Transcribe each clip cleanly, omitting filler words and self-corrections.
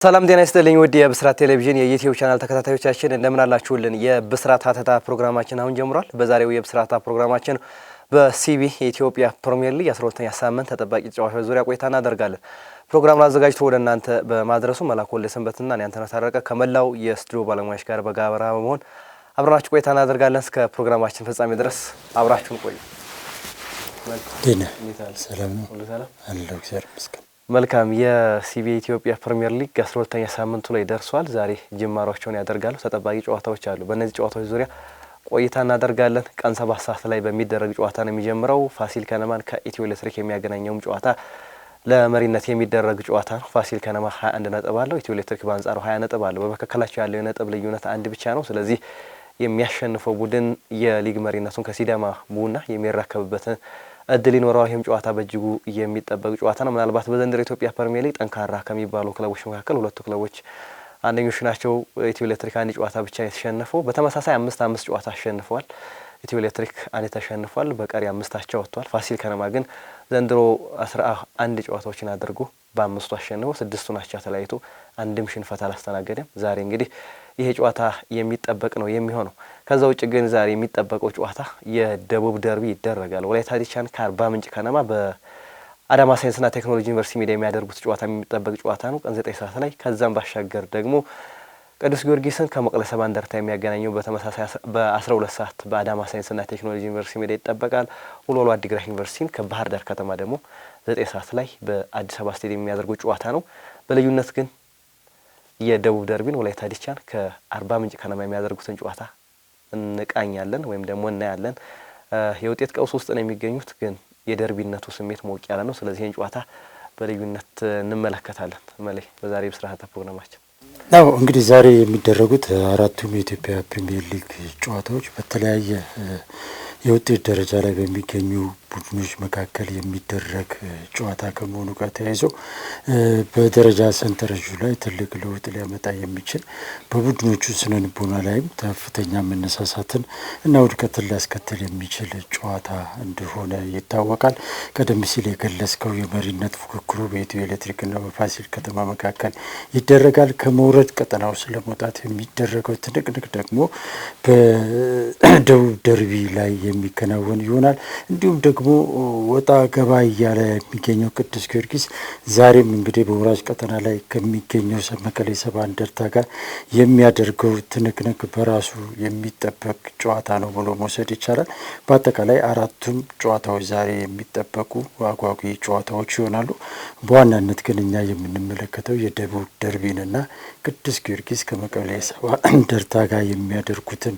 ሰላም ጤና ይስጥልኝ ውድ የብስራት ቴሌቪዥን የዩቲዩብ ቻናል ተከታታዮቻችን እንደምን አላችሁልን? የብስራት ሀተታ ፕሮግራማችን አሁን ጀምሯል። በዛሬው የብስራት ፕሮግራማችን በሲቢ የኢትዮጵያ ፕሪሚየር ሊግ 12ኛ ሳምንት ተጠባቂ ጨዋታዎች ዙሪያ ቆይታ እናደርጋለን። ፕሮግራሙን አዘጋጅቶ ወደ እናንተ በማድረሱ መላኩ ወልደሰንበትና እኔ አንተነህ ታረቀ ከመላው የስቱዲዮ ባለሙያዎች ጋር በጋራ በመሆን አብረናችሁ ቆይታ እናደርጋለን። እስከ ፕሮግራማችን ፍጻሜ ድረስ አብራችሁን ቆዩ። ሰላም ነው አለው እግዚአብሔር ይመስገን። መልካም የሲቢ ኢትዮጵያ ፕሪሚየር ሊግ 12ኛ ሳምንቱ ላይ ደርሷል። ዛሬ ጅማሮቻቸውን ያደርጋሉ። ተጠባቂ ጨዋታዎች አሉ። በእነዚህ ጨዋታዎች ዙሪያ ቆይታ እናደርጋለን። ቀን 7 ሰዓት ላይ በሚደረግ ጨዋታ ነው የሚጀምረው። ፋሲል ከነማን ከኢትዮ ኤሌክትሪክ የሚያገናኘውም ጨዋታ ለመሪነት የሚደረግ ጨዋታ ነው። ፋሲል ከነማ 21 ነጥብ አለው። ኢትዮ ኤሌክትሪክ በአንጻሩ 20 ነጥብ አለው። በመካከላቸው ያለው የነጥብ ልዩነት አንድ ብቻ ነው። ስለዚህ የሚያሸንፈው ቡድን የሊግ መሪነቱን ከሲዳማ ቡና የሚረከብበትን እድል ይኖረዋል። ይህም ጨዋታ በእጅጉ የሚጠበቅ ጨዋታ ነው። ምናልባት በዘንድሮው ኢትዮጵያ ፕሪሚየር ሊግ ጠንካራ ከሚባሉ ክለቦች መካከል ሁለቱ ክለቦች አንደኞች ናቸው። ኢትዮ ኤሌክትሪክ አንድ ጨዋታ ብቻ የተሸነፈው፣ በተመሳሳይ 5 ጨዋታ አሸንፈዋል። ኢትዮ ኤሌክትሪክ አንድ ተሸንፏል፣ በቀሪ 5 ወጥቷል። ፋሲል ከነማ ግን ዘንድሮ 11 ጨዋታዎችን አድርጎ በ5 አሸንፎ 6 ናቸው ተለያይቶ አንድም ሽንፈት አላስተናገደም። ዛሬ እንግዲህ ይሄ ጨዋታ የሚጠበቅ ነው የሚሆነው። ከዛ ውጭ ግን ዛሬ የሚጠበቀው ጨዋታ የደቡብ ደርቢ ይደረጋል። ወላይታ ዲቻን ከአርባ ምንጭ ከነማ በአዳማ ሳይንስና ቴክኖሎጂ ዩኒቨርሲቲ ሜዳ የሚያደርጉት ጨዋታ የሚጠበቅ ጨዋታ ነው ቀን 9 ሰዓት ላይ። ከዛም ባሻገር ደግሞ ቅዱስ ጊዮርጊስን ከመቀለ ሰባ እንደርታ የሚያገናኘው በተመሳሳይ በ12 ሰዓት በአዳማ ሳይንስና ቴክኖሎጂ ዩኒቨርሲቲ ሜዳ ይጠበቃል። ወልዋሎ አዲግራት ዩኒቨርሲቲን ከባህር ዳር ከተማ ደግሞ 9 ሰዓት ላይ በአዲስ አበባ ስቴዲየም የሚያደርጉት ጨዋታ ነው። በልዩነት ግን የደቡብ ደርቢን ወላይታ ዲቻን ከአርባ ምንጭ ከነማ የሚያደርጉትን ጨዋታ እንቃኛለን ወይም ደግሞ እናያለን። የውጤት ቀውስ ውስጥ ነው የሚገኙት፣ ግን የደርቢነቱ ስሜት ሞቅ ያለ ነው። ስለዚህ ይህን ጨዋታ በልዩነት እንመለከታለን። መለይ በዛሬ ብስራት ፕሮግራማችን ነው እንግዲህ ዛሬ የሚደረጉት አራቱም የኢትዮጵያ ፕሪሚየር ሊግ ጨዋታዎች በተለያየ የውጤት ደረጃ ላይ በሚገኙ ቡድኖች መካከል የሚደረግ ጨዋታ ከመሆኑ ጋር ተያይዞ በደረጃ ሰንጠረዡ ላይ ትልቅ ለውጥ ሊያመጣ የሚችል በቡድኖቹ ስነ ልቦና ላይም ከፍተኛ መነሳሳትን እና ውድቀትን ሊያስከትል የሚችል ጨዋታ እንደሆነ ይታወቃል። ቀደም ሲል የገለጽከው የመሪነት ፉክክሩ በኢትዮ ኤሌክትሪክና በፋሲል ከተማ መካከል ይደረጋል። ከመውረድ ቀጠናው ስለመውጣት የሚደረገው ትንቅንቅ ደግሞ በደቡብ ደርቢ ላይ የሚከናወን ይሆናል። እንዲሁም ደግሞ ወጣ ገባ እያለ የሚገኘው ቅዱስ ጊዮርጊስ ዛሬም እንግዲህ በወራጅ ቀጠና ላይ ከሚገኘው መቀሌ ሰባ እንደርታ ጋር የሚያደርገው ትንቅንቅ በራሱ የሚጠበቅ ጨዋታ ነው ብሎ መውሰድ ይቻላል። በአጠቃላይ አራቱም ጨዋታዎች ዛሬ የሚጠበቁ አጓጊ ጨዋታዎች ይሆናሉ። በዋናነት ግን እኛ የምንመለከተው የደቡብ ደርቢንና ቅዱስ ጊዮርጊስ ከመቀሌ ሰባ እንደርታ ጋር የሚያደርጉትን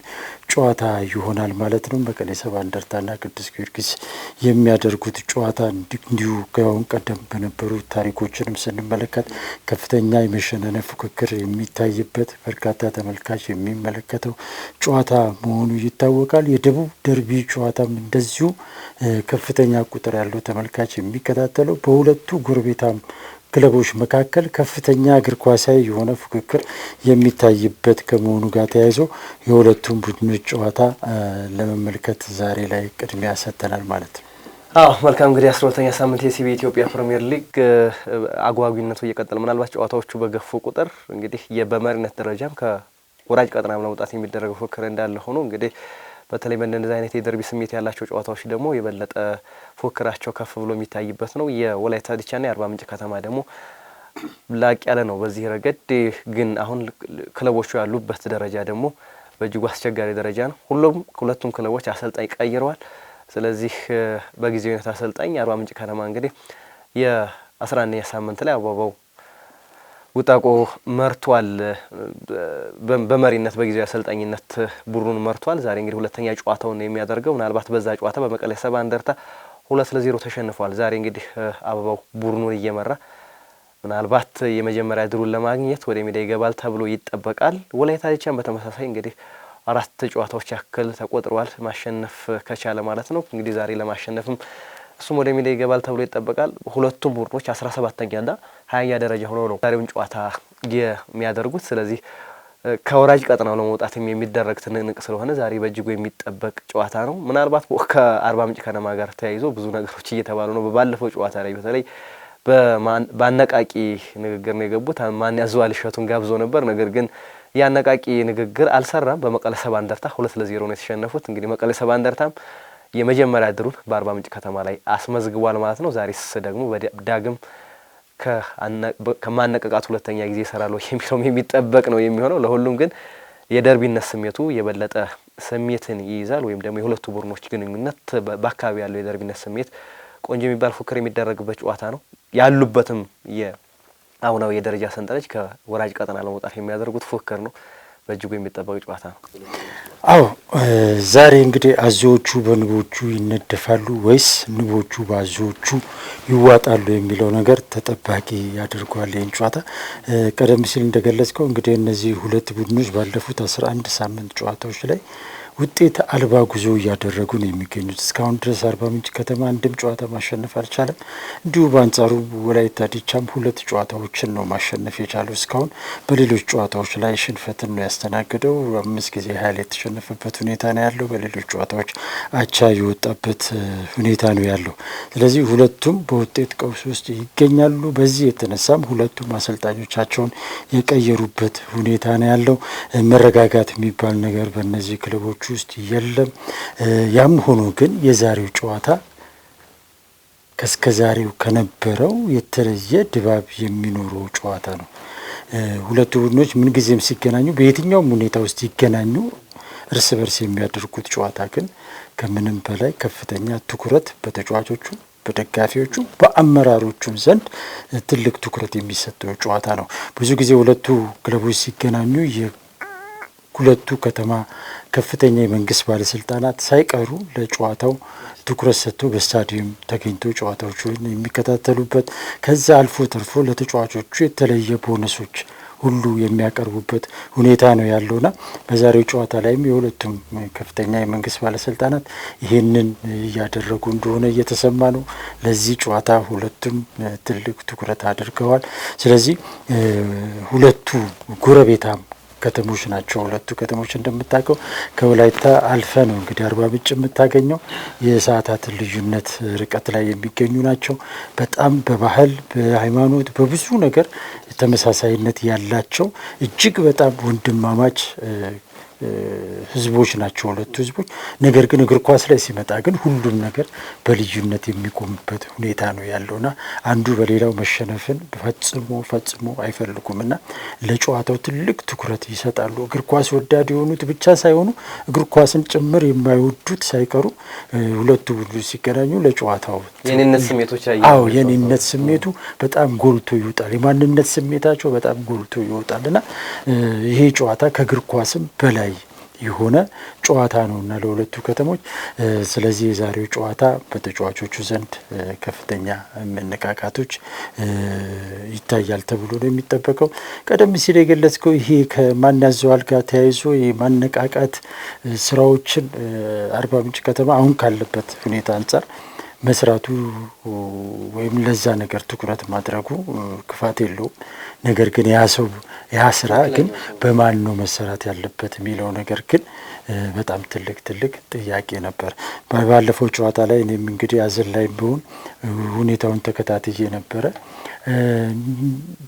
ጨዋታ ይሆናል ማለት ነው። መቀሌ ሰባ እንደርታና ቅዱስ ጊዮርጊስ የሚያደርጉት ጨዋታ እንዲሁ ከአሁን ቀደም በነበሩ ታሪኮችንም ስንመለከት ከፍተኛ የመሸነፍ ፉክክር የሚታይበት በርካታ ተመልካች የሚመለከተው ጨዋታ መሆኑ ይታወቃል። የደቡብ ደርቢ ጨዋታም እንደዚሁ ከፍተኛ ቁጥር ያለው ተመልካች የሚከታተለው በሁለቱ ጎረቤታም ክለቦች መካከል ከፍተኛ እግር ኳሳዊ የሆነ ፉክክር የሚታይበት ከመሆኑ ጋር ተያይዞ የሁለቱም ቡድኖች ጨዋታ ለመመልከት ዛሬ ላይ ቅድሚያ ሰጥተናል ማለት ነው። መልካም እንግዲህ 12ኛ ሳምንት የሲቢ ኢትዮጵያ ፕሪሚየር ሊግ አጓጊነቱ እየቀጠለ ምናልባት ጨዋታዎቹ በገፉ ቁጥር እንግዲህ በመሪነት ደረጃም ከወራጅ ቀጠና ለመውጣት የሚደረገው ፉክክር እንዳለ ሆኖ እንግዲህ በተለይ በእንደዚህ አይነት የደርቢ ስሜት ያላቸው ጨዋታዎች ደግሞ የበለጠ ፉክክራቸው ከፍ ብሎ የሚታይበት ነው። የወላይታ ዲቻና የአርባ ምንጭ ከተማ ደግሞ ላቅ ያለ ነው በዚህ ረገድ። ግን አሁን ክለቦቹ ያሉበት ደረጃ ደግሞ በእጅጉ አስቸጋሪ ደረጃ ነው። ሁለቱም ክለቦች አሰልጣኝ ቀይረዋል። ስለዚህ በጊዜያዊነት አሰልጣኝ የአርባ ምንጭ ከተማ እንግዲህ የ11ኛ ሳምንት ላይ አበባው ውጣቆ መርቷል። በመሪነት በጊዜያዊ አሰልጣኝነት ቡድኑን መርቷል። ዛሬ እንግዲህ ሁለተኛ ጨዋታውን የሚያደርገው ምናልባት በዛ ጨዋታ በመቀሌ ሰባ እንደርታ 2-0 ተሸንፏል። ዛሬ እንግዲህ አበባው ቡድኑን እየመራ ምናልባት የመጀመሪያ ድሩን ለማግኘት ወደ ሜዳ ይገባል ተብሎ ይጠበቃል። ወላይታ ዲቻም በተመሳሳይ እንግዲህ 4 ጨዋታዎች ያክል ተቆጥረዋል ማሸነፍ ከቻለ ማለት ነው። እንግዲህ ዛሬ ለማሸነፍም እሱም ወደ ሜዳ ይገባል ተብሎ ይጠበቃል። ሁለቱም ቡድኖች 17ኛና 20ኛ ደረጃ ሆነው ነው ዛሬውን ጨዋታ የሚያደርጉት። ስለዚህ ከወራጅ ቀጠናው ለመውጣት የሚደረግ ትንቅንቅ ስለሆነ ዛሬ በእጅጉ የሚጠበቅ ጨዋታ ነው። ምናልባት ከአርባ ምንጭ ከነማ ጋር ተያይዞ ብዙ ነገሮች እየተባሉ ነው። ባለፈው ጨዋታ ላይ በተለይ በአነቃቂ ንግግር ነው የገቡት። ማን ያዘዋል እሸቱን ጋብዞ ነበር። ነገር ግን ያነቃቂ ንግግር አልሰራም። በመቀለ ሰባ እንደርታ 2-0 ነው የተሸነፉት። እንግዲህ መቀለ ሰባ እንደርታም የመጀመሪያ ድሩን በአርባ ምንጭ ከተማ ላይ አስመዝግቧል ማለት ነው። ዛሬስ ደግሞ ዳግም ከማነቃቃት ሁለተኛ ጊዜ ይሰራል የሚለው የሚጠበቅ ነው የሚሆነው። ለሁሉም ግን የደርቢነት ስሜቱ የበለጠ ስሜትን ይይዛል። ወይም ደግሞ የሁለቱ ቡድኖች ግንኙነት በአካባቢ ያለው የደርቢነት ስሜት ቆንጆ የሚባል ፉክክር የሚደረግበት ጨዋታ ነው። ያሉበትም የአሁናዊ የደረጃ ሰንጠረዥ ከወራጅ ቀጠና ለመውጣት የሚያደርጉት ፉክክር ነው። በእጅጉ የሚጠበቅ ጨዋታ ነው። አዎ ዛሬ እንግዲህ አዞዎቹ በንቦቹ ይነደፋሉ ወይስ ንቦቹ በአዞዎቹ ይዋጣሉ የሚለው ነገር ተጠባቂ ያደርገዋል ይህን ጨዋታ። ቀደም ሲል እንደገለጽከው እንግዲህ እነዚህ ሁለት ቡድኖች ባለፉት 11 ሳምንት ጨዋታዎች ላይ ውጤት አልባ ጉዞ እያደረጉ ነው የሚገኙት። እስካሁን ድረስ አርባ ምንጭ ከተማ አንድም ጨዋታ ማሸነፍ አልቻለም። እንዲሁ በአንጻሩ ወላይታ ዲቻም 2 ጨዋታዎችን ነው ማሸነፍ የቻለው። እስካሁን በሌሎች ጨዋታዎች ላይ ሽንፈትን ነው ያስተናገደው። 5 ጊዜ ኃይል የተሸነፈበት ሁኔታ ነው ያለው። በሌሎች ጨዋታዎች አቻ የወጣበት ሁኔታ ነው ያለው። ስለዚህ ሁለቱም በውጤት ቀውስ ውስጥ ይገኛሉ። በዚህ የተነሳም ሁለቱም አሰልጣኞቻቸውን የቀየሩበት ሁኔታ ነው ያለው። መረጋጋት የሚባል ነገር በእነዚህ ክለቦች ውስጥ የለም። ያም ሆኖ ግን የዛሬው ጨዋታ ከስከዛሬው ከነበረው የተለየ ድባብ የሚኖረው ጨዋታ ነው። ሁለቱ ቡድኖች ምንጊዜም ሲገናኙ በየትኛውም ሁኔታ ውስጥ ይገናኙ እርስ በርስ የሚያደርጉት ጨዋታ ግን ከምንም በላይ ከፍተኛ ትኩረት በተጫዋቾቹ፣ በደጋፊዎቹ፣ በአመራሮቹም ዘንድ ትልቅ ትኩረት የሚሰጠው ጨዋታ ነው። ብዙ ጊዜ ሁለቱ ክለቦች ሲገናኙ ሁለቱ ከተማ ከፍተኛ የመንግስት ባለስልጣናት ሳይቀሩ ለጨዋታው ትኩረት ሰጥቶ በስታዲየም ተገኝቶ ጨዋታዎቹን የሚከታተሉበት ከዛ አልፎ ተርፎ ለተጫዋቾቹ የተለየ ቦነሶች ሁሉ የሚያቀርቡበት ሁኔታ ነው ያለውና በዛሬው ጨዋታ ላይም የሁለቱም ከፍተኛ የመንግስት ባለስልጣናት ይህንን እያደረጉ እንደሆነ እየተሰማ ነው። ለዚህ ጨዋታ ሁለቱም ትልቅ ትኩረት አድርገዋል። ስለዚህ ሁለቱ ጎረቤታም ከተሞች ናቸው። ሁለቱ ከተሞች እንደምታውቀው ከወላይታ አልፈ ነው እንግዲህ አርባ ምንጭ የምታገኘው። የሰዓታት ልዩነት ርቀት ላይ የሚገኙ ናቸው። በጣም በባህል በሃይማኖት፣ በብዙ ነገር ተመሳሳይነት ያላቸው እጅግ በጣም ወንድማማች ህዝቦች ናቸው ሁለቱ ህዝቦች። ነገር ግን እግር ኳስ ላይ ሲመጣ ግን ሁሉም ነገር በልዩነት የሚቆምበት ሁኔታ ነው ያለውና አንዱ በሌላው መሸነፍን ፈጽሞ አይፈልጉምና ለጨዋታው ትልቅ ትኩረት ይሰጣሉ። እግር ኳስ ወዳድ የሆኑት ብቻ ሳይሆኑ እግር ኳስን ጭምር የማይወዱት ሳይቀሩ ሁለቱ ቡድኖች ሲገናኙ ለጨዋታው የኔነት ስሜቱ በጣም ጎልቶ ይወጣል። የማንነት ስሜታቸው በጣም ጎልቶ ይወጣልና ይሄ ጨዋታ ከእግር ኳስም በላይ የሆነ ጨዋታ ነውና ለሁለቱ ከተሞች። ስለዚህ የዛሬው ጨዋታ በተጫዋቾቹ ዘንድ ከፍተኛ መነቃቃቶች ይታያል ተብሎ ነው የሚጠበቀው። ቀደም ሲል የገለጽከው ይሄ ከማን ያዘዋል ጋር ተያይዞ የማነቃቃት ስራዎችን አርባ ምንጭ ከተማ አሁን ካለበት ሁኔታ አንጻር መስራቱ ወይም ለዛ ነገር ትኩረት ማድረጉ ክፋት የለውም። ነገር ግን ያ ስራ ግን በማን ነው መሰራት ያለበት የሚለው ነገር ግን በጣም ትልቅ ጥያቄ ነበር። ባለፈው ጨዋታ ላይ እኔም እንግዲህ አዘን ላይ ቢሆን ሁኔታውን ተከታትዬ ነበረ።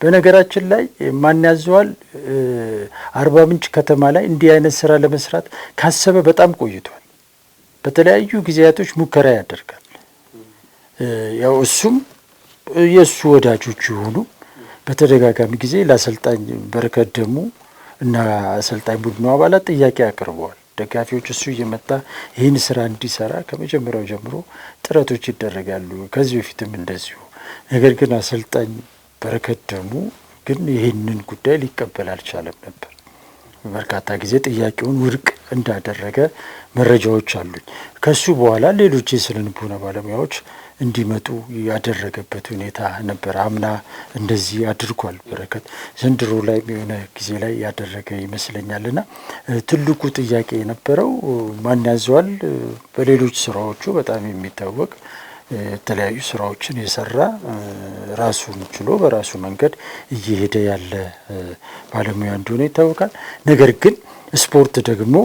በነገራችን ላይ ማን ያዘዋል አርባ ምንጭ ከተማ ላይ እንዲህ አይነት ስራ ለመስራት ካሰበ በጣም ቆይቷል። በተለያዩ ጊዜያቶች ሙከራ ያደርጋል። ያው እሱም የእሱ ወዳጆች የሆኑ በተደጋጋሚ ጊዜ ለአሰልጣኝ በረከት ደግሞ እና አሰልጣኝ ቡድኑ አባላት ጥያቄ አቅርበዋል። ደጋፊዎች እሱ እየመጣ ይህን ስራ እንዲሰራ ከመጀመሪያው ጀምሮ ጥረቶች ይደረጋሉ፣ ከዚህ በፊትም እንደዚሁ። ነገር ግን አሰልጣኝ በረከት ደግሞ ግን ይህንን ጉዳይ ሊቀበል አልቻለም ነበር። በርካታ ጊዜ ጥያቄውን ውድቅ እንዳደረገ መረጃዎች አሉኝ። ከሱ በኋላ ሌሎች የስነ ልቦና ባለሙያዎች እንዲመጡ ያደረገበት ሁኔታ ነበር። አምና እንደዚህ አድርጓል በረከት፣ ዘንድሮ ላይ የሆነ ጊዜ ላይ ያደረገ ይመስለኛልና ትልቁ ጥያቄ የነበረው ማን ያዘዋል በሌሎች ስራዎቹ በጣም የሚታወቅ የተለያዩ ስራዎችን የሰራ ራሱን ችሎ በራሱ መንገድ እየሄደ ያለ ባለሙያ እንደሆነ ይታወቃል። ነገር ግን ስፖርት ደግሞ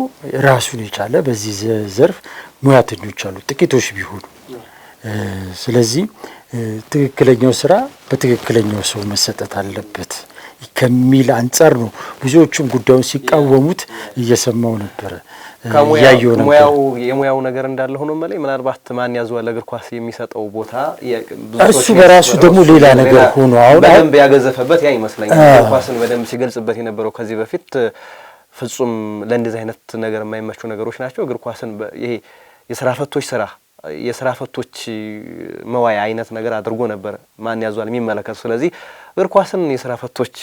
ራሱን የቻለ በዚህ ዘርፍ ሙያተኞች አሉ፣ ጥቂቶች ቢሆኑ። ስለዚህ ትክክለኛው ስራ በትክክለኛው ሰው መሰጠት አለበት ከሚል አንጻር ነው ብዙዎቹም ጉዳዩን ሲቃወሙት እየሰማው ነበር። ያየው ነበር የሙያው ነገር እንዳለ ሆኖ ማለት ምናልባት ማን ያዘዋል እግር ኳስ የሚሰጠው ቦታ እሱ በራሱ ደግሞ ሌላ ነገር ሆኖ አሁን በደንብ ያገዘፈበት ያ ይመስለኛል። እግር ኳስን በደንብ ሲገልጽበት የነበረው ከዚህ በፊት ፍጹም ለእንደዚህ አይነት ነገር የማይመቹ ነገሮች ናቸው። እግር ኳስን ይሄ የስራ ፈቶች መዋያ አይነት ነገር አድርጎ ነበር ማን ያዟል የሚመለከቱ። ስለዚህ እግር ኳስን የስራ ፈቶች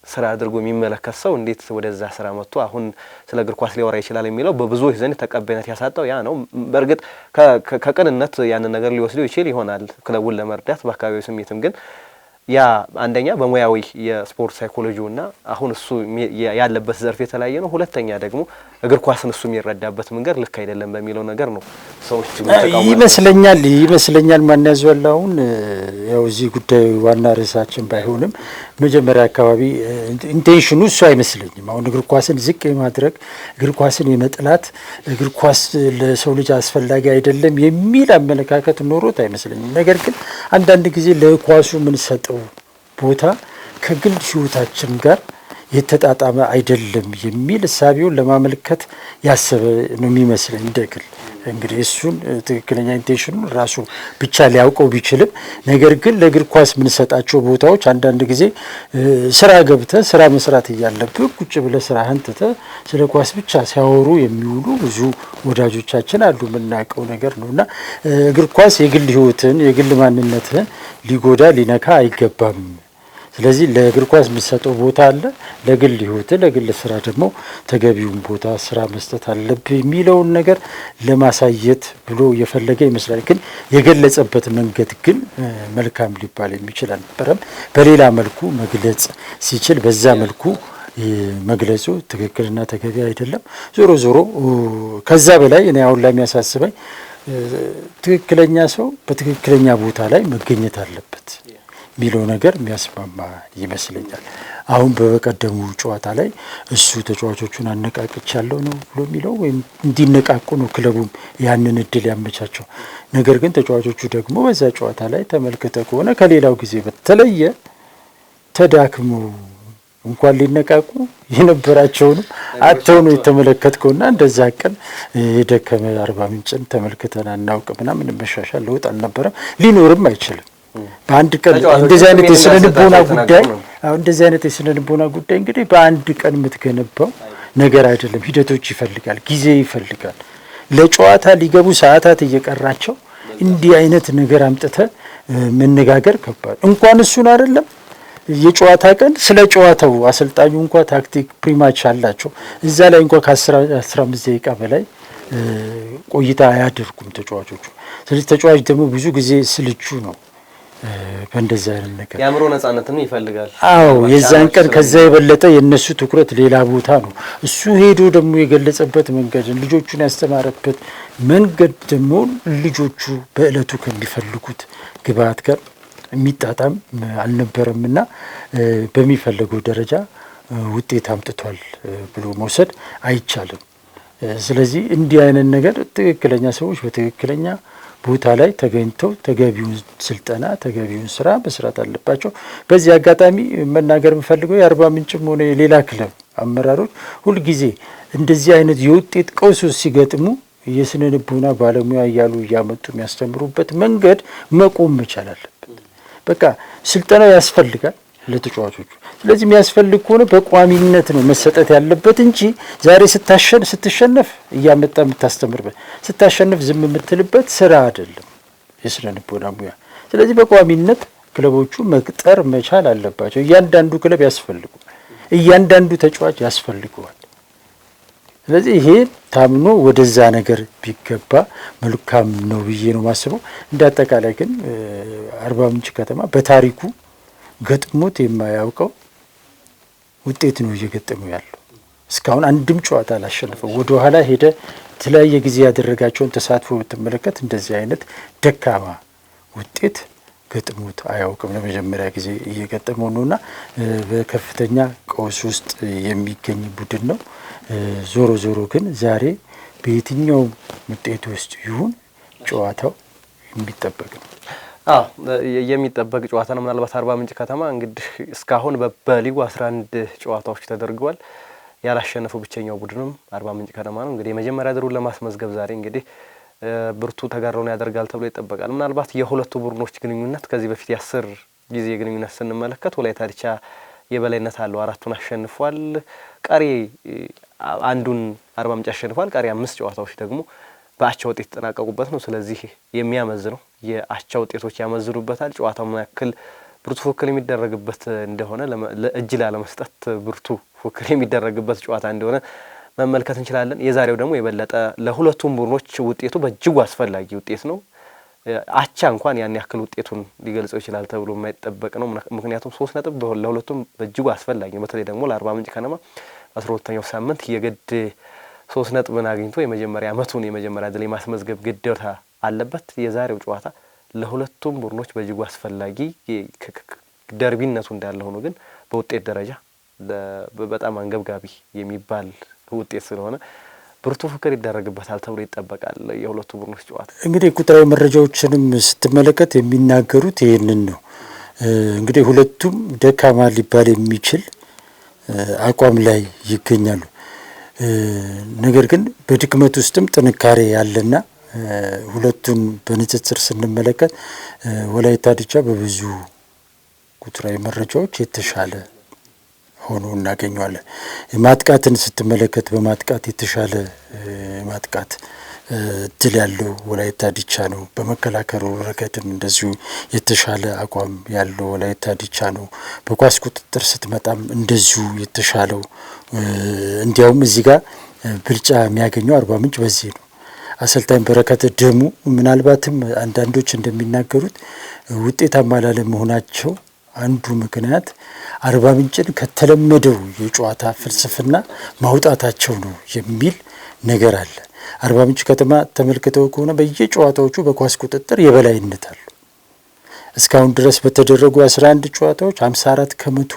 ስራ አድርጎ የሚመለከት ሰው እንዴት ወደዛ ስራ መጥቶ አሁን ስለ እግር ኳስ ሊወራ ይችላል የሚለው በብዙዎች ዘንድ ተቀባይነት ያሳጣው ያ ነው። በእርግጥ ከቅንነት ያንን ነገር ሊወስደው ይችል ይሆናል ክለቡን ለመርዳት በአካባቢው ስሜትም ግን ያ አንደኛ በሙያዊ የስፖርት ሳይኮሎጂውና አሁን እሱ ያለበት ዘርፍ የተለያየ ነው። ሁለተኛ ደግሞ እግር ኳስን እሱ የሚረዳበት መንገድ ልክ አይደለም በሚለው ነገር ነው ሰዎች ይመስለኛል ማን ያዘዋል። አሁን ያው እዚህ ጉዳይ ዋና ርዕሳችን ባይሆንም መጀመሪያ አካባቢ ኢንቴንሽኑ እሱ አይመስለኝም። አሁን እግር ኳስን ዝቅ የማድረግ እግር ኳስን የመጥላት እግር ኳስ ለሰው ልጅ አስፈላጊ አይደለም የሚል አመለካከት ኖሮት አይመስለኝም። ነገር ግን አንዳንድ ጊዜ ለኳሱ የምንሰጠው ቦታ ከግል ሕይወታችን ጋር የተጣጣመ አይደለም የሚል እሳቤውን ለማመልከት ያሰበ ነው የሚመስለኝ እንደግል። እንግዲህ እሱን ትክክለኛ ኢንቴንሽኑን ራሱ ብቻ ሊያውቀው ቢችልም ነገር ግን ለእግር ኳስ የምንሰጣቸው ቦታዎች አንዳንድ ጊዜ ስራ ገብተህ ስራ መስራት እያለብህ ቁጭ ብለህ ስራህን ትተህ ስለ ኳስ ብቻ ሲያወሩ የሚውሉ ብዙ ወዳጆቻችን አሉ፣ የምናውቀው ነገር ነው። እና እግር ኳስ የግል ህይወትን የግል ማንነትህን ሊጎዳ ሊነካ አይገባም። ስለዚህ ለእግር ኳስ የምትሰጠው ቦታ አለ፣ ለግል ህይወት ለግል ስራ ደግሞ ተገቢውን ቦታ ስራ መስጠት አለብህ የሚለውን ነገር ለማሳየት ብሎ የፈለገ ይመስላል። ግን የገለጸበት መንገድ ግን መልካም ሊባል የሚችል አልነበረም። በሌላ መልኩ መግለጽ ሲችል በዛ መልኩ መግለጹ ትክክልና ተገቢ አይደለም። ዞሮ ዞሮ ከዛ በላይ እኔ አሁን ላይ የሚያሳስበኝ ትክክለኛ ሰው በትክክለኛ ቦታ ላይ መገኘት አለበት የሚለው ነገር የሚያስማማ ይመስለኛል። አሁን በቀደሙ ጨዋታ ላይ እሱ ተጫዋቾቹን አነቃቅቻለሁ ነው ብሎ የሚለው ወይም እንዲነቃቁ ነው ክለቡም ያንን እድል ያመቻቸው። ነገር ግን ተጫዋቾቹ ደግሞ በዛ ጨዋታ ላይ ተመልክተ ከሆነ ከሌላው ጊዜ በተለየ ተዳክመው እንኳን ሊነቃቁ የነበራቸውንም አጥተው ነው የተመለከትከውና እንደዛ ቀን የደከመ አርባ ምንጭን ተመልክተን አናውቅምና ምንም መሻሻል ለውጥ አልነበረም፣ ሊኖርም አይችልም። በአንድ ቀን እንደዚህ አይነት የስነ ልቦና ጉዳይ እንግዲህ በአንድ ቀን የምትገነባው ነገር አይደለም። ሂደቶች ይፈልጋል፣ ጊዜ ይፈልጋል። ለጨዋታ ሊገቡ ሰዓታት እየቀራቸው እንዲህ አይነት ነገር አምጥተ መነጋገር ከባድ እንኳን እሱን አይደለም የጨዋታ ቀን ስለ ጨዋታው አሰልጣኙ እንኳን ታክቲክ ፕሪማች አላቸው። እዛ ላይ እንኳን ከ15 ደቂቃ በላይ ቆይታ አያደርጉም ተጫዋቾቹ። ስለዚህ ተጫዋች ደግሞ ብዙ ጊዜ ስልቹ ነው። በእንደዛ አይነት ነገር የአእምሮ ነጻነትን ይፈልጋል። አዎ የዛን ቀን ከዛ የበለጠ የነሱ ትኩረት ሌላ ቦታ ነው። እሱ ሄዶ ደግሞ የገለጸበት መንገድ ልጆቹን ያስተማረበት መንገድ ደግሞ ልጆቹ በእለቱ ከሚፈልጉት ግብአት ጋር የሚጣጣም አልነበረምና በሚፈልገው ደረጃ ውጤት አምጥቷል ብሎ መውሰድ አይቻልም። ስለዚህ እንዲህ አይነት ነገር ትክክለኛ ሰዎች በትክክለኛ ቦታ ላይ ተገኝተው ተገቢውን ስልጠና ተገቢውን ስራ መስራት አለባቸው። በዚህ አጋጣሚ መናገር የምፈልገው የአርባ ምንጭም ሆነ የሌላ ክለብ አመራሮች ሁልጊዜ እንደዚህ አይነት የውጤት ቀውስ ሲገጥሙ የስነ ልቦና ባለሙያ እያሉ እያመጡ የሚያስተምሩበት መንገድ መቆም መቻል አለበት። በቃ ስልጠናው ያስፈልጋል ለተጫዋቾቹ። ስለዚህ የሚያስፈልግ ከሆነ በቋሚነት ነው መሰጠት ያለበት እንጂ ዛሬ ስትሸነፍ እያመጣ የምታስተምርበት ስታሸንፍ ዝም የምትልበት ስራ አይደለም የስነ ልቦና ሙያ። ስለዚህ በቋሚነት ክለቦቹ መቅጠር መቻል አለባቸው። እያንዳንዱ ክለብ ያስፈልገዋል፣ እያንዳንዱ ተጫዋች ያስፈልገዋል። ስለዚህ ይሄ ታምኖ ወደዛ ነገር ቢገባ መልካም ነው ብዬ ነው ማስበው። እንደ አጠቃላይ ግን አርባ ምንጭ ከተማ በታሪኩ ገጥሞት የማያውቀው ውጤት ነው እየገጠመው ያለው። እስካሁን አንድም ጨዋታ አላሸነፈው። ወደ ኋላ ሄደ የተለያየ ጊዜ ያደረጋቸውን ተሳትፎ ብትመለከት እንደዚህ አይነት ደካማ ውጤት ገጥሞት አያውቅም። ለመጀመሪያ ጊዜ እየገጠመው ነውና በከፍተኛ ቀውስ ውስጥ የሚገኝ ቡድን ነው። ዞሮ ዞሮ ግን ዛሬ በየትኛው ውጤት ውስጥ ይሁን ጨዋታው የሚጠበቅ ነው። የሚጠበቅ ጨዋታ ነው። ምናልባት አርባ ምንጭ ከተማ እንግዲህ እስካሁን በሊጉ 11 ጨዋታዎች ተደርገዋል። ያላሸነፈው ብቸኛው ቡድንም አርባ ምንጭ ከተማ ነው። እንግዲህ የመጀመሪያ ድሩን ለማስመዝገብ ዛሬ እንግዲህ ብርቱ ተጋድሎውን ያደርጋል ተብሎ ይጠበቃል። ምናልባት የሁለቱ ቡድኖች ግንኙነት ከዚህ በፊት የ10 ጊዜ ግንኙነት ስንመለከት ወላይታ ዲቻ የበላይነት አለው፣ 4ቱን አሸንፏል። ቀሪ አንዱን አርባ ምንጭ አሸንፏል። ቀሪ 5 ጨዋታዎች ደግሞ በአቻ ውጤት የተጠናቀቁበት ነው። ስለዚህ የሚያመዝ ነው። የአቻ ውጤቶች ያመዝኑበታል። ጨዋታው ምን ያክል ብርቱ ፉክክር የሚደረግበት እንደሆነ ለእጅ ላለመስጠት ብርቱ ፉክክር የሚደረግበት ጨዋታ እንደሆነ መመልከት እንችላለን። የዛሬው ደግሞ የበለጠ ለሁለቱም ቡድኖች ውጤቱ በእጅጉ አስፈላጊ ውጤት ነው። አቻ እንኳን ያን ያክል ውጤቱን ሊገልጸው ይችላል ተብሎ የማይጠበቅ ነው። ምክንያቱም 3 ነጥብ ለሁለቱም በእጅጉ አስፈላጊ ነው። በተለይ ደግሞ ለአርባ ምንጭ ከነማ 12ኛው ሳምንት የግድ 3 ነጥብን አግኝቶ የመጀመሪያ ዓመቱን የመጀመሪያ ድል የማስመዝገብ ግዴታ አለበት። የዛሬው ጨዋታ ለሁለቱም ቡድኖች በእጅጉ አስፈላጊ ደርቢነቱ እንዳለ ሆኖ ግን በውጤት ደረጃ በጣም አንገብጋቢ የሚባል ውጤት ስለሆነ ብርቱ ፍክር ይደረግበታል ተብሎ ይጠበቃል። የሁለቱ ቡድኖች ጨዋታ እንግዲህ ቁጥራዊ መረጃዎችንም ስትመለከት የሚናገሩት ይህንን ነው። እንግዲህ ሁለቱም ደካማ ሊባል የሚችል አቋም ላይ ይገኛሉ። ነገር ግን በድክመት ውስጥም ጥንካሬ ያለና ሁለቱን በንጽጽር ስንመለከት ወላይታ ዲቻ በብዙ ቁጥራዊ መረጃዎች የተሻለ ሆኖ እናገኘዋለን። ማጥቃትን ስትመለከት በማጥቃት የተሻለ ማጥቃት ድል ያለው ወላይታ ዲቻ ነው። በመከላከሉ ረገድም እንደዚሁ የተሻለ አቋም ያለው ወላይታ ዲቻ ነው። በኳስ ቁጥጥር ስትመጣም እንደዚሁ የተሻለው እንዲያውም እዚህ ጋር ብልጫ የሚያገኘው አርባ ምንጭ በዚህ ነው። አሰልጣኝ በረከት ደሙ ምናልባትም አንዳንዶች እንደሚናገሩት ውጤታማ ላለመሆናቸው አንዱ ምክንያት አርባ ምንጭን ከተለመደው የጨዋታ ፍልስፍና ማውጣታቸው ነው የሚል ነገር አለ። አርባ ምንጭ ከተማ ተመልክተው ከሆነ በየጨዋታዎቹ በኳስ ቁጥጥር የበላይነት አሉ። እስካሁን ድረስ በተደረጉ 11 ጨዋታዎች 54 ከመቶ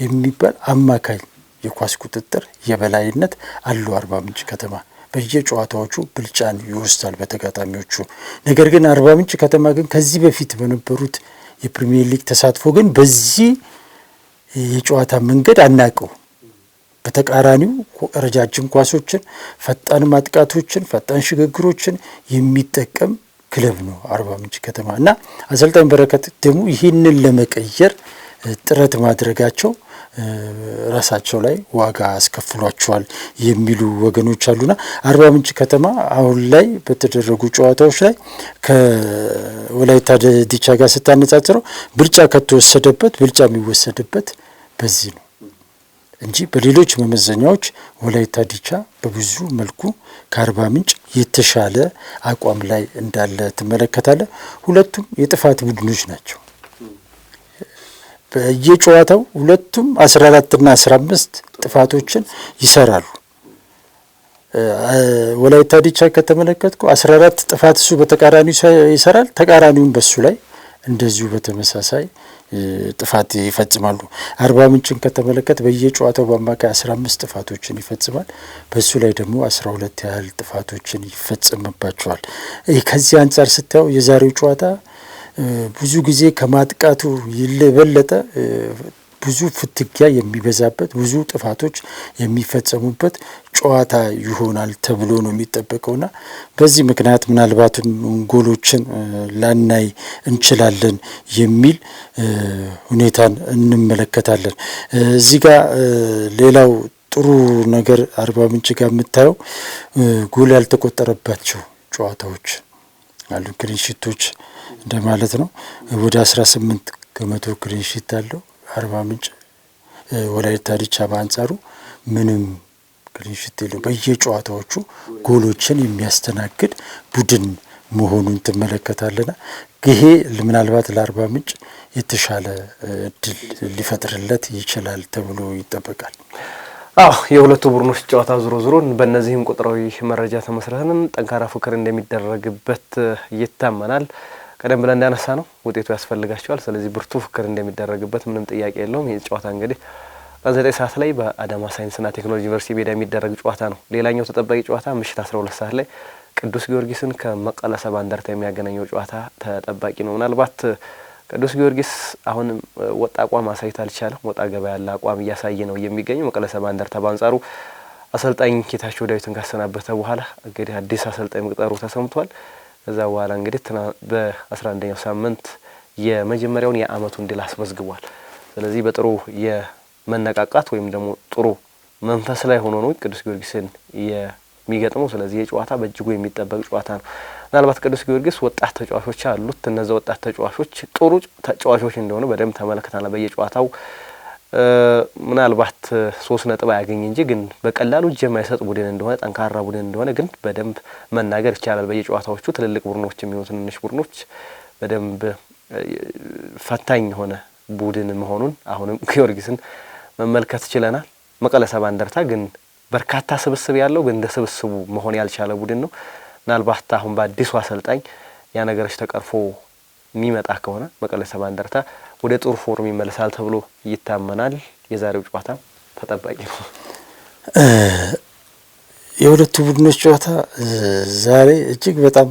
የሚባል አማካኝ የኳስ ቁጥጥር የበላይነት አለው። አርባ ምንጭ ከተማ በየጨዋታዎቹ ብልጫን ይወስዳል በተጋጣሚዎቹ። ነገር ግን አርባ ምንጭ ከተማ ግን ከዚህ በፊት በነበሩት የፕሪሚየር ሊግ ተሳትፎ ግን በዚህ የጨዋታ መንገድ አናቀው። በተቃራኒው ረጃጅም ኳሶችን፣ ፈጣን ማጥቃቶችን፣ ፈጣን ሽግግሮችን የሚጠቀም ክለብ ነው አርባ ምንጭ ከተማ እና አሰልጣኝ በረከት ደግሞ ይህንን ለመቀየር ጥረት ማድረጋቸው ራሳቸው ላይ ዋጋ አስከፍሏቸዋል የሚሉ ወገኖች አሉና አርባ ምንጭ ከተማ አሁን ላይ በተደረጉ ጨዋታዎች ላይ ከወላይታ ዲቻ ጋር ስታነጻጽረው ብልጫ ከተወሰደበት ብልጫ የሚወሰድበት በዚህ ነው እንጂ በሌሎች መመዘኛዎች ወላይታ ዲቻ በብዙ መልኩ ከአርባ ምንጭ የተሻለ አቋም ላይ እንዳለ ትመለከታለህ። ሁለቱም የጥፋት ቡድኖች ናቸው። በየጨዋታው ሁለቱም 14 እና 15 ጥፋቶችን ይሰራሉ። ወላይታ ዲቻ ከተመለከትኩ 14 ጥፋት እሱ በተቃራኒው ይሰራል፣ ተቃራኒውን በሱ ላይ እንደዚሁ በተመሳሳይ ጥፋት ይፈጽማሉ። አርባ ምንጭን ከተመለከት በየጨዋታው በአማካይ 15 ጥፋቶችን ይፈጽማል፣ በሱ ላይ ደግሞ 12 ያህል ጥፋቶችን ይፈጽምባቸዋል። ከዚህ አንጻር ስታየው የዛሬው ጨዋታ ብዙ ጊዜ ከማጥቃቱ የበለጠ ብዙ ፍትጊያ የሚበዛበት ብዙ ጥፋቶች የሚፈጸሙበት ጨዋታ ይሆናል ተብሎ ነው የሚጠበቀውና በዚህ ምክንያት ምናልባትም ጎሎችን ላናይ እንችላለን የሚል ሁኔታን እንመለከታለን። እዚህ ጋር ሌላው ጥሩ ነገር አርባ ምንጭ ጋር የምታየው ጎል ያልተቆጠረባቸው ጨዋታዎች አሉ። ክሊንሺቶች እንደማለት ነው። ወደ 18 ከመቶ ክሊንሺት አለው አርባ ምንጭ። ወላይታ ዲቻ በአንጻሩ ምንም ክሊንሺት የለው። በየጨዋታዎቹ ጎሎችን የሚያስተናግድ ቡድን መሆኑን ትመለከታለና ይሄ ምናልባት ለአርባ ምንጭ የተሻለ እድል ሊፈጥርለት ይችላል ተብሎ ይጠበቃል። የሁለቱ ቡድኖች ጨዋታ ዞሮ በእነዚህም ቁጥራዊ መረጃ ተመስርተን ጠንካራ ፉክክር እንደሚደረግበት ይታመናል። ቀደም ብለን እንዳነሳ ነው ውጤቱ ያስፈልጋቸዋል። ስለዚህ ብርቱ ፉክክር እንደሚደረግበት ምንም ጥያቄ የለውም። ይህ ጨዋታ እንግዲህ 9 ሰዓት ላይ በአዳማ ሳይንስና ቴክኖሎጂ ዩኒቨርሲቲ ሜዳ የሚደረግ ጨዋታ ነው። ሌላኛው ተጠባቂ ጨዋታ ምሽት 12 ሰዓት ላይ ቅዱስ ጊዮርጊስን ከመቀለ ሰባ እንደርታ የሚያገናኘው ጨዋታ ተጠባቂ ነው። ምናልባት ቅዱስ ጊዮርጊስ አሁን ወጣ አቋም ማሳየት አልቻለም። ወጣ ገባ ያለ አቋም እያሳየ ነው የሚገኘው። መቀለ ሰባ እንደርታ በአንጻሩ አሰልጣኝ ጌታቸው ዳዊትን ካሰናበተ በኋላ እንግዲህ አዲስ አሰልጣኝ መቅጠሩ ተሰምቷል። ከዛ በኋላ እንግዲህ በ11ኛው ሳምንት የመጀመሪያውን የአመቱን ድል አስመዝግቧል። ስለዚህ በጥሩ የመነቃቃት ወይም ደግሞ ጥሩ መንፈስ ላይ ሆኖ ነው ቅዱስ ጊዮርጊስን የሚገጥመው። ስለዚህ የጨዋታ በእጅጉ የሚጠበቅ ጨዋታ ነው። ምናልባት ቅዱስ ጊዮርጊስ ወጣት ተጫዋቾች አሉት። እነዛ ወጣት ተጫዋቾች ጥሩ ተጫዋቾች እንደሆኑ በደንብ ተመልክተናል። በየጨዋታው ምናልባት 3 ነጥብ አያገኝ እንጂ ግን በቀላሉ እጅ የማይሰጥ ቡድን እንደሆነ ጠንካራ ቡድን እንደሆነ ግን በደንብ መናገር ይቻላል። በየጨዋታዎቹ ትልልቅ ቡድኖች የሚሆኑ ትንንሽ ቡድኖች በደንብ ፈታኝ የሆነ ቡድን መሆኑን አሁንም ጊዮርጊስን መመልከት ችለናል። መቀለ ሰባ እንደርታ ግን በርካታ ስብስብ ያለው ግን እንደ ስብስቡ መሆን ያልቻለ ቡድን ነው። ምናልባት አሁን በአዲሱ አሰልጣኝ ያ ነገሮች ተቀርፎ የሚመጣ ከሆነ መቀለ ሰባ እንደርታ ወደ ጥሩ ፎርም ይመለሳል ተብሎ ይታመናል። የዛሬው ጨዋታ ተጠባቂ ነው። የሁለቱ ቡድኖች ጨዋታ ዛሬ እጅግ በጣም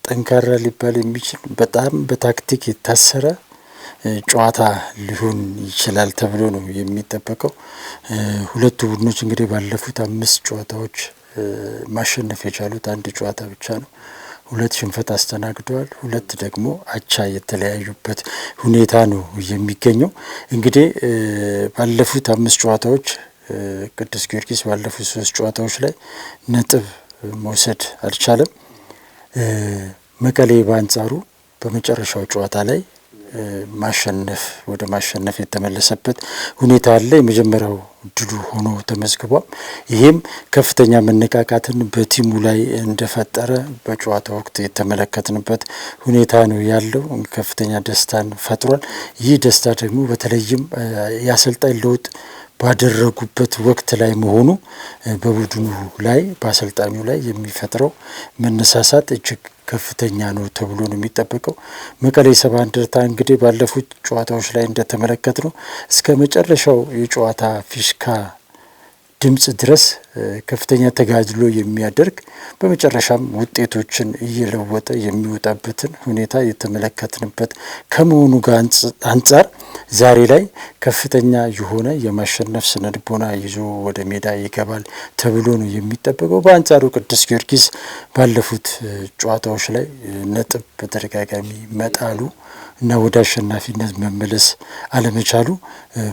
ጠንካራ ሊባል የሚችል በጣም በታክቲክ የታሰረ ጨዋታ ሊሆን ይችላል ተብሎ ነው የሚጠበቀው። ሁለቱ ቡድኖች እንግዲህ ባለፉት 5 ጨዋታዎች ማሸነፍ የቻሉት አንድ ጨዋታ ብቻ ነው። 2 ሽንፈት አስተናግደዋል። 2 ደግሞ አቻ የተለያዩበት ሁኔታ ነው የሚገኘው። እንግዲህ ባለፉት 5 ጨዋታዎች ቅዱስ ጊዮርጊስ ባለፉት 3 ጨዋታዎች ላይ ነጥብ መውሰድ አልቻለም። መቀሌ በአንጻሩ በመጨረሻው ጨዋታ ላይ ወደ ማሸነፍ የተመለሰበት ሁኔታ አለ። የመጀመሪያው ድሉ ሆኖ ተመዝግቧል። ይህም ከፍተኛ መነቃቃትን በቲሙ ላይ እንደፈጠረ በጨዋታ ወቅት የተመለከትንበት ሁኔታ ነው ያለው። ከፍተኛ ደስታን ፈጥሯል። ይህ ደስታ ደግሞ በተለይም የአሰልጣኝ ለውጥ ባደረጉበት ወቅት ላይ መሆኑ በቡድኑ ላይ በአሰልጣኙ ላይ የሚፈጥረው መነሳሳት እጅግ ከፍተኛ ነው ተብሎ ነው የሚጠበቀው። መቀሌ ሰባ እንደርታ እንግዲህ ባለፉት ጨዋታዎች ላይ እንደተመለከት ነው እስከ መጨረሻው የጨዋታ ፊሽካ ድምጽ ድረስ ከፍተኛ ተጋድሎ የሚያደርግ በመጨረሻም ውጤቶችን እየለወጠ የሚወጣበትን ሁኔታ የተመለከትንበት ከመሆኑ ጋር አንጻር ዛሬ ላይ ከፍተኛ የሆነ የማሸነፍ ስነልቦና ይዞ ወደ ሜዳ ይገባል ተብሎ ነው የሚጠበቀው። በአንጻሩ ቅዱስ ጊዮርጊስ ባለፉት ጨዋታዎች ላይ ነጥብ በተደጋጋሚ መጣሉ እና ወደ አሸናፊነት መመለስ አለመቻሉ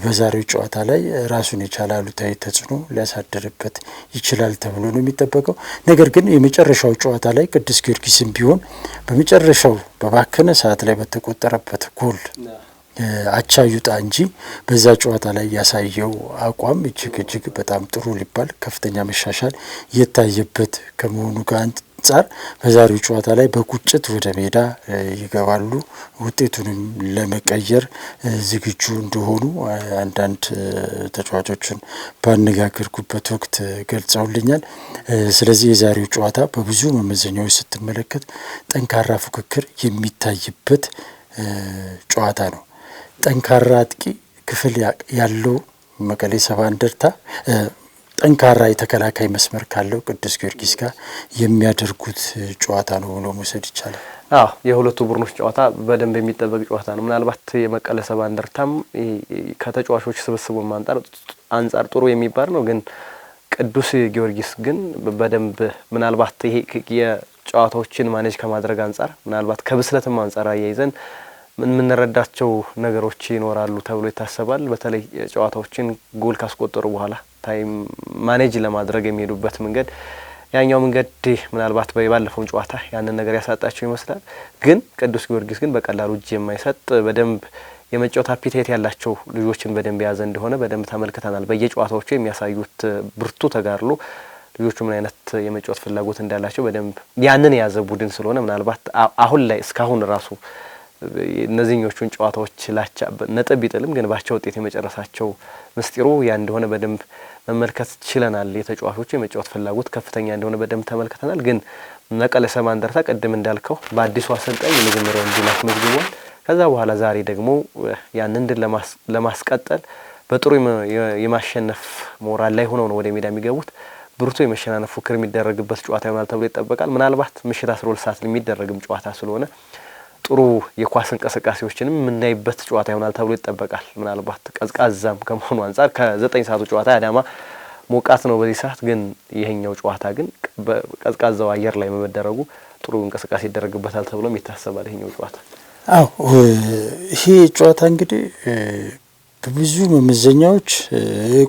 በዛሬው ጨዋታ ላይ ራሱን የቻለ አሉታዊ ተጽዕኖ ሊያሳድርበት ይችላል ተብሎ ነው የሚጠበቀው። ነገር ግን የመጨረሻው ጨዋታ ላይ ቅዱስ ጊዮርጊስም ቢሆን በመጨረሻው በባከነ ሰዓት ላይ በተቆጠረበት ጎል አቻ ይውጣ እንጂ በዛ ጨዋታ ላይ ያሳየው አቋም እጅግ በጣም ጥሩ ሊባል ከፍተኛ መሻሻል የታየበት ከመሆኑ ጋር አንጻር በዛሬው ጨዋታ ላይ በቁጭት ወደ ሜዳ ይገባሉ። ውጤቱንም ለመቀየር ዝግጁ እንደሆኑ አንዳንድ ተጫዋቾችን ባነጋገርኩበት ወቅት ገልጸውልኛል። ስለዚህ የዛሬው ጨዋታ በብዙ መመዘኛዎች ስትመለከት ጠንካራ ፉክክር የሚታይበት ጨዋታ ነው። ጠንካራ አጥቂ ክፍል ያለው መቀሌ ሰባ እንደርታ ጠንካራ የተከላካይ መስመር ካለው ቅዱስ ጊዮርጊስ ጋር የሚያደርጉት ጨዋታ ነው ብሎ መውሰድ ይቻላል። የሁለቱ ቡድኖች ጨዋታ በደንብ የሚጠበቅ ጨዋታ ነው። ምናልባት የመቀለ ሰባ እንደርታም ከተጫዋቾች ስብስቡ አንጻር ጥሩ የሚባል ነው። ግን ቅዱስ ጊዮርጊስ ግን በደንብ ምናልባት ይሄ የጨዋታዎችን ማኔጅ ከማድረግ አንጻር ምናልባት ከብስለትም አንጻር አያይዘን የምንረዳቸው ነገሮች ይኖራሉ ተብሎ ይታሰባል። በተለይ ጨዋታዎችን ጎል ካስቆጠሩ በኋላ ታይም ማኔጅ ለማድረግ የሚሄዱበት መንገድ ያኛው መንገድ ምናልባት ባለፈው ጨዋታ ያንን ነገር ያሳጣቸው ይመስላል። ግን ቅዱስ ጊዮርጊስ ግን በቀላሉ እጅ የማይሰጥ በደንብ የመጫወት አፒታይት ያላቸው ልጆችን በደንብ ያዘ እንደሆነ በደንብ ተመልክተናል። በየጨዋታዎቹ የሚያሳዩት ብርቱ ተጋድሎ ልጆቹ ምን አይነት የመጫወት ፍላጎት እንዳላቸው በደንብ ያንን የያዘ ቡድን ስለሆነ ምናልባት አሁን ላይ እስካሁን ራሱ እነዚህኞቹን ጨዋታዎች ላቻ ነጥብ ቢጥልም ግን ባቸው ውጤት የመጨረሳቸው ምስጢሩ ያ እንደሆነ በደንብ መመልከት ችለናል። የተጫዋቾቹ የመጫወት ፍላጎት ከፍተኛ እንደሆነ በደንብ ተመልክተናል። ግን መቀለ ሰባ እንደርታ ቀደም እንዳልከው በአዲሱ አሰልጣኝ የመጀመሪያውን ድል አስመዝግቧል። ከዛ በኋላ ዛሬ ደግሞ ያንን ድል ለማስቀጠል በጥሩ የማሸነፍ ሞራል ላይ ሆነው ነው ወደ ሜዳ የሚገቡት። ብርቱ የመሸናነፍ ፉክክር የሚደረግበት ጨዋታ ይሆናል ተብሎ ይጠበቃል። ምናልባት ምሽት 12 ሰዓት የሚደረግም ጨዋታ ስለሆነ ጥሩ የኳስ እንቅስቃሴዎችንም የምናይበት ጨዋታ ይሆናል ተብሎ ይጠበቃል። ምናልባት ቀዝቃዛም ከመሆኑ አንፃር ከ9 ሰዓቱ ጨዋታ አዳማ ሞቃት ነው በዚህ ሰዓት፣ ግን ይሄኛው ጨዋታ ግን በቀዝቃዛው አየር ላይ በመደረጉ ጥሩ እንቅስቃሴ ይደረግበታል ተብሎም ይታሰባል ይሄኛው ጨዋታ። ይሄ ጨዋታ እንግዲህ በብዙ መመዘኛዎች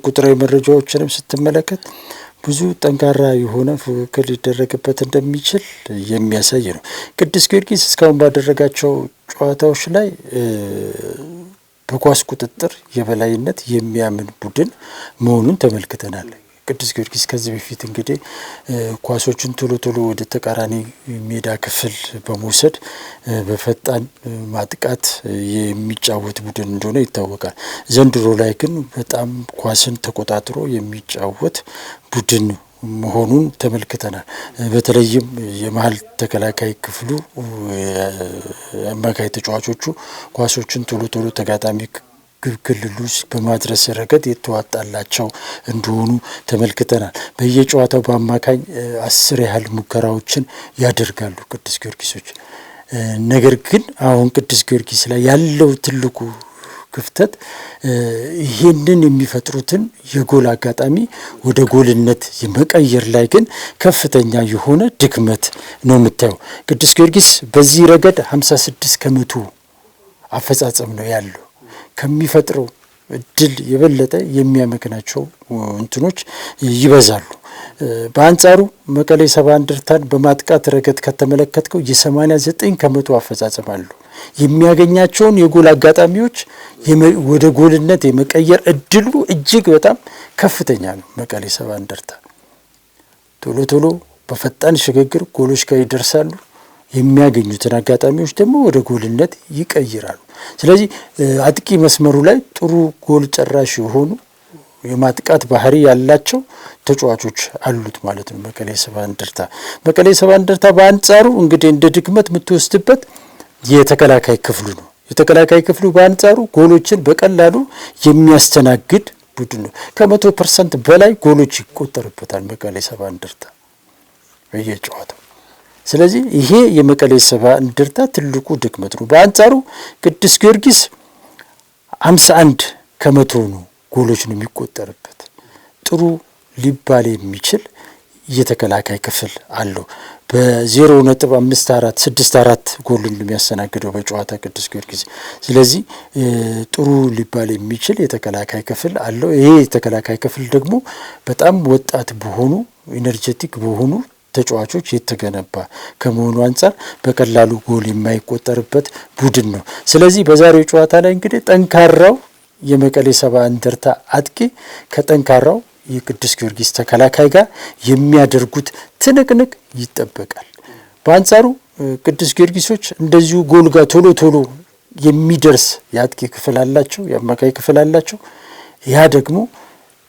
ቁጥራዊ መረጃዎችንም ስትመለከት ብዙ ጠንካራ የሆነ ፉክክር ሊደረግበት እንደሚችል የሚያሳይ ነው። ቅዱስ ጊዮርጊስ እስካሁን ባደረጋቸው ጨዋታዎች ላይ በኳስ ቁጥጥር የበላይነት የሚያምን ቡድን መሆኑን ተመልክተናል። ቅዱስ ጊዮርጊስ ከዚህ በፊት እንግዲህ ኳሶችን ቶሎ ቶሎ ወደ ተቃራኒ ሜዳ ክፍል በመውሰድ በፈጣን ማጥቃት የሚጫወት ቡድን እንደሆነ ይታወቃል። ዘንድሮ ላይ ግን በጣም ኳስን ተቆጣጥሮ የሚጫወት ቡድን መሆኑን ተመልክተናል። በተለይም የመሀል ተከላካይ ክፍሉ አማካይ ተጫዋቾቹ ኳሶችን ቶሎ ቶሎ ተጋጣሚ ክልል ውስጥ በማድረስ ረገድ የተዋጣላቸው እንደሆኑ ተመልክተናል። በየጨዋታው በአማካኝ 10 ያህል ሙከራዎችን ያደርጋሉ ቅዱስ ጊዮርጊሶች። ነገር ግን አሁን ቅዱስ ጊዮርጊስ ላይ ያለው ትልቁ ክፍተት ይህንን የሚፈጥሩትን የጎል አጋጣሚ ወደ ጎልነት የመቀየር ላይ ግን ከፍተኛ የሆነ ድክመት ነው የምታየው። ቅዱስ ጊዮርጊስ በዚህ ረገድ 56% አፈጻጸም ነው ያለው። ከሚፈጥረው እድል የበለጠ የሚያመክናቸው እንትኖች ይበዛሉ። በአንጻሩ መቀሌ ሰባ እንደርታን በማጥቃት ረገድ ከተመለከትከው የ89% አፈጻጸም አለው። የሚያገኛቸውን የጎል አጋጣሚዎች ወደ ጎልነት የመቀየር እድሉ እጅግ በጣም ከፍተኛ ነው። መቀሌ ሰባ እንደርታ ቶሎ ቶሎ በፈጣን ሽግግር ጎሎች ጋር ይደርሳሉ። የሚያገኙትን አጋጣሚዎች ደግሞ ወደ ጎልነት ይቀይራሉ። ስለዚህ አጥቂ መስመሩ ላይ ጥሩ ጎል ጨራሽ የሆኑ የማጥቃት ባህሪ ያላቸው ተጫዋቾች አሉት ማለት ነው መቀሌ ሰባ እንደርታ። መቀሌ ሰባ እንደርታ በአንጻሩ እንግዲህ እንደ ድክመት የምትወስድበት የተከላካይ ክፍሉ ነው። የተከላካይ ክፍሉ በአንጻሩ ጎሎችን በቀላሉ የሚያስተናግድ ቡድን ነው። ከ100% በላይ ጎሎች ይቆጠርበታል መቀሌ ሰባ እንደርታ በየጨዋታው። ስለዚህ ይሄ የመቀሌ ሰባ እንደርታ ትልቁ ድክመት ነው። በአንጻሩ ቅዱስ ጊዮርጊስ 51% ነው ጎሎች ነው የሚቆጠርበት። ጥሩ ሊባል የሚችል የተከላካይ ክፍል አለው። በ0.5464 ጎልን የሚያስተናግደው በጨዋታ ቅዱስ ጊዮርጊስ። ስለዚህ ጥሩ ሊባል የሚችል የተከላካይ ክፍል አለው። ይሄ የተከላካይ ክፍል ደግሞ በጣም ወጣት በሆኑ ኢነርጄቲክ በሆኑ ተጫዋቾች የተገነባ ከመሆኑ አንጻር በቀላሉ ጎል የማይቆጠርበት ቡድን ነው። ስለዚህ በዛሬው ጨዋታ ላይ እንግዲህ ጠንካራው የመቀሌ ሰባ እንደርታ አጥቂ ከጠንካራው የቅዱስ ጊዮርጊስ ተከላካይ ጋር የሚያደርጉት ትንቅንቅ ይጠበቃል። በአንጻሩ ቅዱስ ጊዮርጊሶች እንደዚሁ ጎል ጋር ቶሎ ቶሎ የሚደርስ የአጥቂ ክፍል አላቸው፣ የአማካይ ክፍል አላቸው። ያ ደግሞ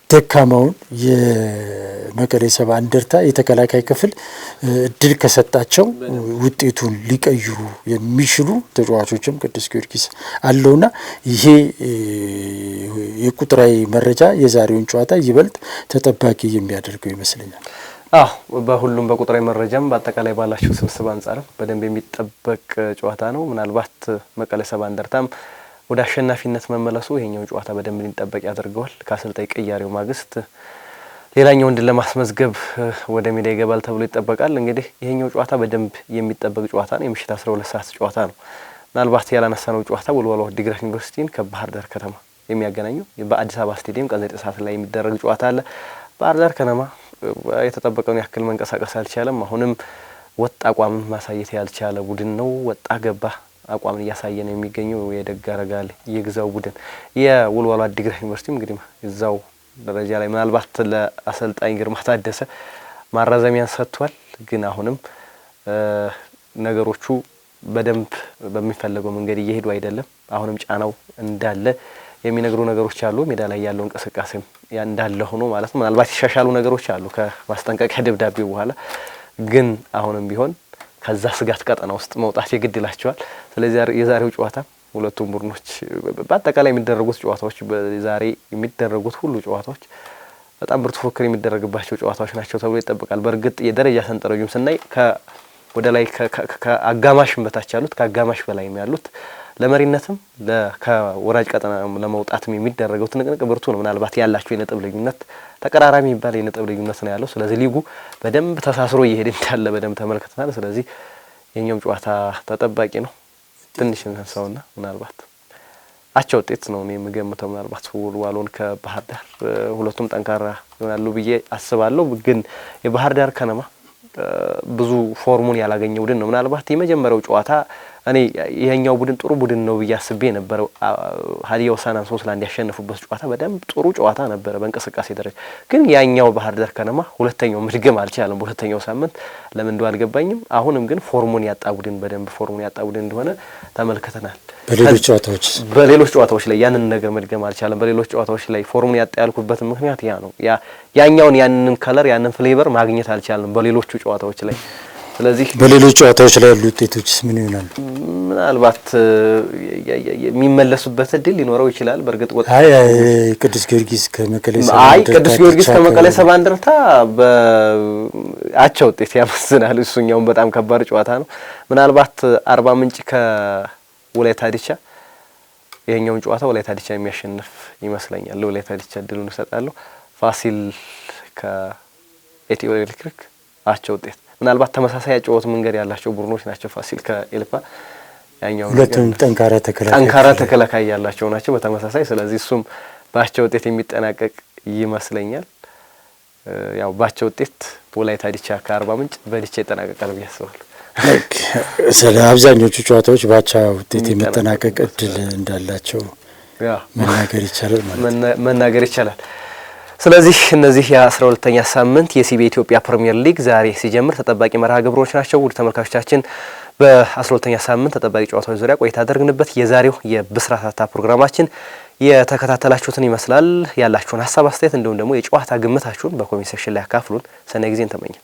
ደካማውን የመቀሌ ሰባ እንደርታ የተከላካይ ክፍል እድል ከሰጣቸው ውጤቱን ሊቀይሩ የሚችሉ ተጫዋቾችም ቅዱስ ጊዮርጊስ አለውና ይሄ የቁጥራዊ መረጃ የዛሬውን ጨዋታ ይበልጥ ተጠባቂ የሚያደርገው ይመስለኛል። በሁሉም በቁጥራዊ መረጃም በአጠቃላይ ባላቸው ስብስብ አንጻርም በደንብ የሚጠበቅ ጨዋታ ነው። ምናልባት መቀሌ ሰባ እንደርታም ወደ አሸናፊነት መመለሱ ይሄኛው ጨዋታ በደንብ ሊጠበቅ ያደርገዋል። ከአሰልጣኝ ቅያሬው ማግስት ሌላኛውን ድል ለማስመዝገብ ወደ ሜዳ ይገባል ተብሎ ይጠበቃል። እንግዲህ ይሄኛው ጨዋታ በደንብ የሚጠበቅ ጨዋታ ነው። የምሽት 12 ሰዓት ጨዋታ ነው። ምናልባት ያላነሳነው ጨዋታ ወልዋሎ ዓዲግራት ዩኒቨርሲቲን ከባህር ዳር ከተማ የሚያገናኘው በአዲስ አበባ ስቴዲየም ቀን 9 ሰዓት ላይ የሚደረግ ጨዋታ አለ። ባህር ዳር ከነማ የተጠበቀውን ያክል መንቀሳቀስ አልቻለም። አሁንም ወጥ አቋም ማሳየት ያልቻለ ቡድን ነው። ወጣ ገባ አቋምን እያሳየ ነው የሚገኘው የደጋረጋል የግዛው ቡድን። የወልዋሎ ዓዲግራት ዩኒቨርሲቲ እንግዲህ እዛው ደረጃ ላይ ምናልባት ለአሰልጣኝ ግርማ ታደሰ ማራዘሚያን ሰጥቷል። ግን አሁንም ነገሮቹ በደንብ በሚፈለገው መንገድ እየሄዱ አይደለም። አሁንም ጫናው እንዳለ የሚነግሩ ነገሮች አሉ። ሜዳ ላይ ያለው እንቅስቃሴም እንዳለ ሆኖ ማለት ነው። ምናልባት ይሻሻሉ ነገሮች አሉ ከማስጠንቀቂያ ደብዳቤው በኋላ። ግን አሁንም ቢሆን ከዛ ስጋት ቀጠና ውስጥ መውጣት የግድ ይላቸዋል። ስለዚህ የዛሬው ጨዋታ ሁለቱም ቡድኖች በአጠቃላይ የሚደረጉት ጨዋታዎች ዛሬ የሚደረጉት ሁሉ ጨዋታዎች በጣም ብርቱ ፉክክር የሚደረግባቸው ጨዋታዎች ናቸው ተብሎ ይጠበቃል። በእርግጥ የደረጃ ሰንጠረዡን ስናይ ወደ ላይ ከአጋማሽም በታች ያሉት ከአጋማሽ በላይም ያሉት ለመሪነትም ከወራጅ ቀጠና ለመውጣትም የሚደረገው ትንቅንቅ ብርቱ ነው። ምናልባት ያላቸው የነጥብ ልዩነት ተቀራራቢ የሚባል የነጥብ ልዩነት ነው ያለው። ስለዚህ ሊጉ በደንብ ተሳስሮ እየሄደ እንዳለ በደንብ ተመልክተናል። ስለዚህ የኛውም ጨዋታ ተጠባቂ ነው። ትንሽ እንሰውና ምናልባት አቻ ውጤት ነው እኔ የምገምተው። ምናልባት ወልዋሎን ከባህር ዳር ሁለቱም ጠንካራ ይሆናሉ ብዬ አስባለሁ። ግን የባህር ዳር ከነማ ብዙ ፎርሙን ያላገኘ ቡድን ነው። ምናልባት የመጀመሪያው ጨዋታ እኔ ይሄኛው ቡድን ጥሩ ቡድን ነው ብዬ አስቤ ነበር። ሀዲያ ሆሳዕናን 3-1 ያሸነፉበት ጨዋታ በደንብ ጥሩ ጨዋታ ነበር በእንቅስቃሴ ደረጃ። ግን ያኛው ባህር ዳር ከነማ ሁለተኛው መድገም አልቻለም። በሁለተኛው ሳምንት ለምን እንደው አልገባኝም። አሁንም ግን ፎርሙን ያጣ ቡድን በደንብ ፎርሙን ያጣ ቡድን እንደሆነ ተመልክተናል። በሌሎች ጨዋታዎች ላይ ያንን ነገር መድገም አልቻለም። በሌሎች ጨዋታዎች ላይ ፎርሙን ያጣ ያልኩበት ምክንያት ያ ነው። ያኛውን ያንን ከለር ያንን ፍሌቨር ማግኘት አልቻለም በሌሎቹ ጨዋታዎች ላይ። ስለዚህ በሌሎች ጨዋታዎች ላይ ያሉ ውጤቶችስ ምን ይሆናሉ? ምናልባት የሚመለሱበት እድል ሊኖረው ይችላል። በእርግጥ ቅዱስ ጊዮርጊስ ከመቀሌ ሰባ እንደርታ በአቻ ውጤት ያመዝናል። እሱኛውን በጣም ከባድ ጨዋታ ነው። ምናልባት አርባ ምንጭ ከወላይታ ዲቻ ይሄኛውን ጨዋታ ወላይታ ዲቻ የሚያሸንፍ ይመስለኛል። ለወላይታ ዲቻ እድሉን እሰጣለሁ። ፋሲል ከኢትዮ ኤሌክትሪክ አቻ ውጤት። ምናልባት ተመሳሳይ ያጨዋወት መንገድ ያላቸው ቡድኖች ናቸው። ፋሲል ከኤልፓ ያኛው ሁለቱም ጠንካራ ተከላካይ ያላቸው ናቸው በተመሳሳይ። ስለዚህ እሱም በአቻ ውጤት የሚጠናቀቅ ይመስለኛል። ያው በአቻ ውጤት ወላይታ ዲቻ ከአርባ ምንጭ በዲቻ ይጠናቀቃል ብዬ አስባለሁ። ስለ አብዛኞቹ ጨዋታዎች በአቻ ውጤት የሚጠናቀቅ እድል እንዳላቸው መናገር ይቻላል መናገር ይቻላል። ስለዚህ እነዚህ የ12ኛ ሳምንት የሲቢ ኢትዮጵያ ፕሪሚየር ሊግ ዛሬ ሲጀምር ተጠባቂ መርሃ ግብሮች ናቸው። ውድ ተመልካቾቻችን በ12ኛ ሳምንት ተጠባቂ ጨዋታዎች ዙሪያ ቆይታ አደረግንበት። የዛሬው የብስራት ፕሮግራማችን የተከታተላችሁትን ይመስላል። ያላችሁን ሀሳብ አስተያየት፣ እንዲሁም ደግሞ የጨዋታ ግምታችሁን በኮሜንት ሴክሽን ላይ አካፍሉን። ሰናይ ጊዜን ተመኘን።